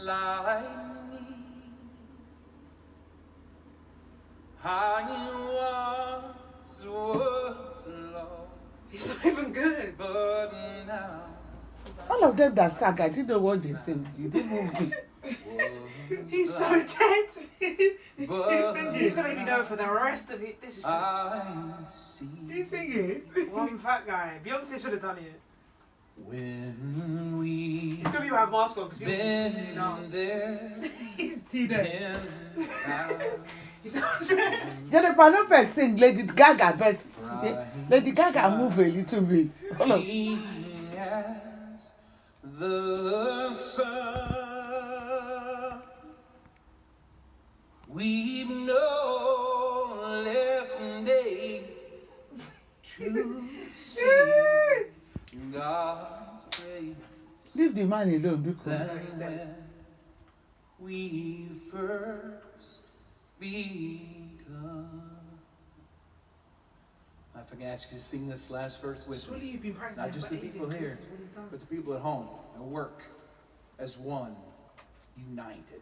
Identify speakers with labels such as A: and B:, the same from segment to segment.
A: like me. I was lost.
B: He's not even good.
A: But now
C: All of them that sang, I didn't know what they sing. You didn't move me.
B: He's so dead. He's
A: But
B: gonna be known for the rest of it. This is shit.
A: I see
B: He's singing. One fat guy. Beyonce should have done it.
A: when we
B: He's gonna be my mask on because Beyonce's
A: been
B: singing now.
A: there
B: He dead.
A: 10,000
B: He's not dead.
C: Jennifer Lopez sing Lady Gaga, but Lady Gaga move a little bit. Hold on.
A: as the sun. We've no less days to see God's grace
C: Leave the man alone because
A: than when we first begun. If I can ask you to sing this last verse with
B: Surely
A: me,
B: you've been practicing
A: not just
B: for
A: the people
B: ages.
A: here,
B: This is what he's done.
A: but the people at home, at work, as one, united.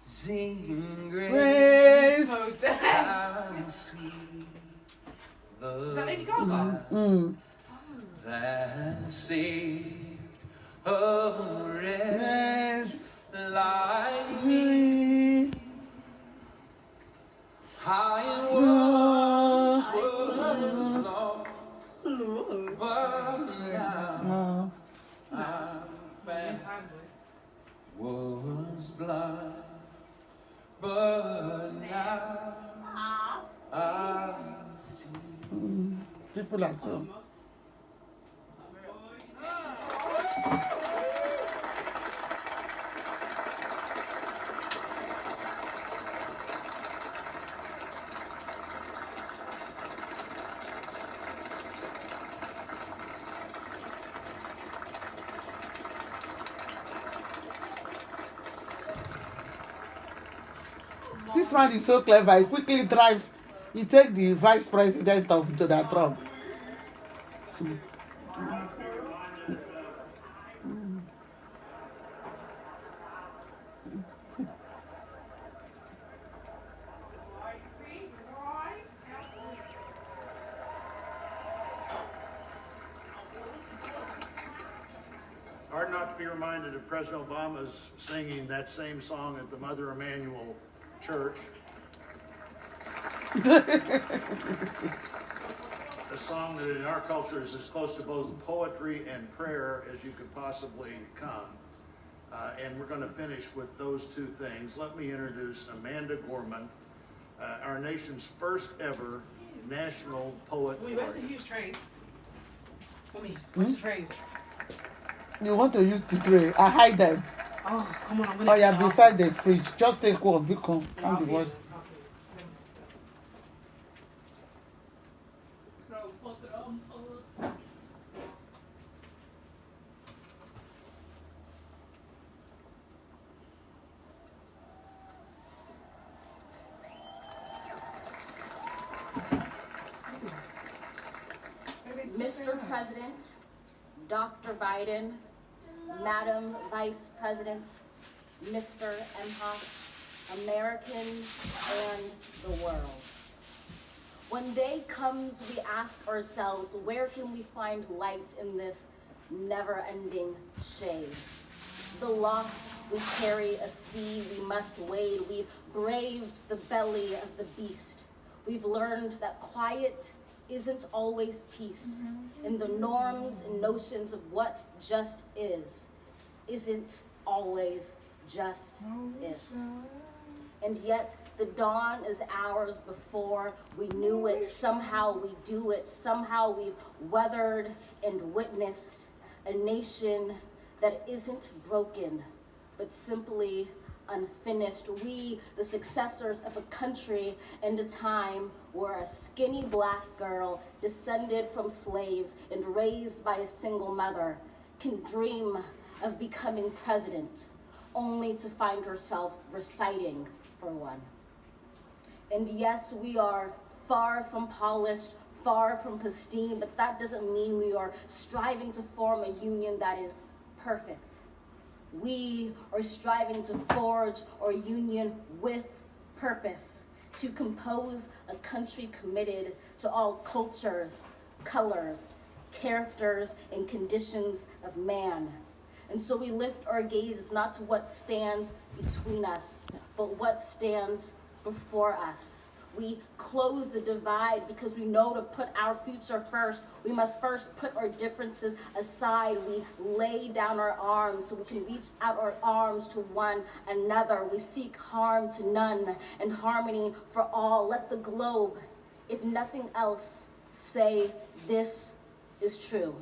A: Amazing grace,
B: So dead.
A: how sweet the
B: Is that Lady Gaga?
A: sound that saved a wretch
C: yes,
A: like me. I was lost, but now I'm found. Was blind, but now I see.
C: people at home. This man is so clever. He quickly drive. He take the vice president of Donald Trump.
D: Hard not to be reminded of President Obama's singing that same song at the Mother Emanuel Church. A song that in our culture is as close to both poetry and prayer as you could possibly come. And we're going to finish with those two things. Let me introduce Amanda Gorman, our nation's first ever national poet
B: Wait, where's the
D: laureate.
B: huge trays? Mommy, where's the trays?
C: You want to use the tray? I hide them.
B: Oh, come on, I'm gonna
C: Oh yeah,
B: get it
C: beside the fridge. Just take one. Become
B: off.
C: the one.
E: Mr. President, Dr. Biden, Madam Vice President, Mr. Emhoff, Americans, and the world. When day comes, we ask ourselves, where can we find light in this never-ending shade? The loss we carry, a sea we must wade. We've braved the belly of the beast. We've learned that quiet isn't always peace, and the norms and notions of what just is isn't always just is. And yet the dawn is ours before we knew it. Somehow we do it. Somehow we've weathered and witnessed a nation that isn't broken, but simply unfinished. We, the successors of a country and a time where a skinny black girl descended from slaves and raised by a single mother can dream of becoming president, only to find herself reciting for one. And yes, we are far from polished, far from pristine, but that doesn't mean we are striving to form a union that is perfect. We are striving to forge our union with purpose, to compose a country committed to all cultures, colors, characters, and conditions of man. And so we lift our gazes not to what stands between us, but what stands before us. We close the divide because we know to put our future first, we must first put our differences aside. We lay down our arms so we can reach out our arms to one another. We seek harm to none and harmony for all. Let the globe, if nothing else, say this is true.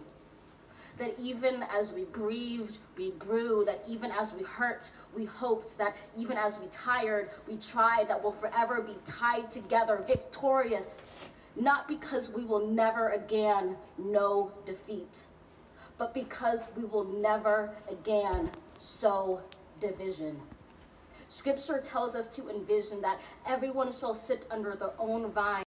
E: That even as we grieved, we grew, that even as we hurt, we hoped, that even as we tired, we tried, that we'll forever be tied together, victorious, not because we will never again know defeat, but because we will never again sow division. Scripture tells us to envision that everyone shall sit under their own vine.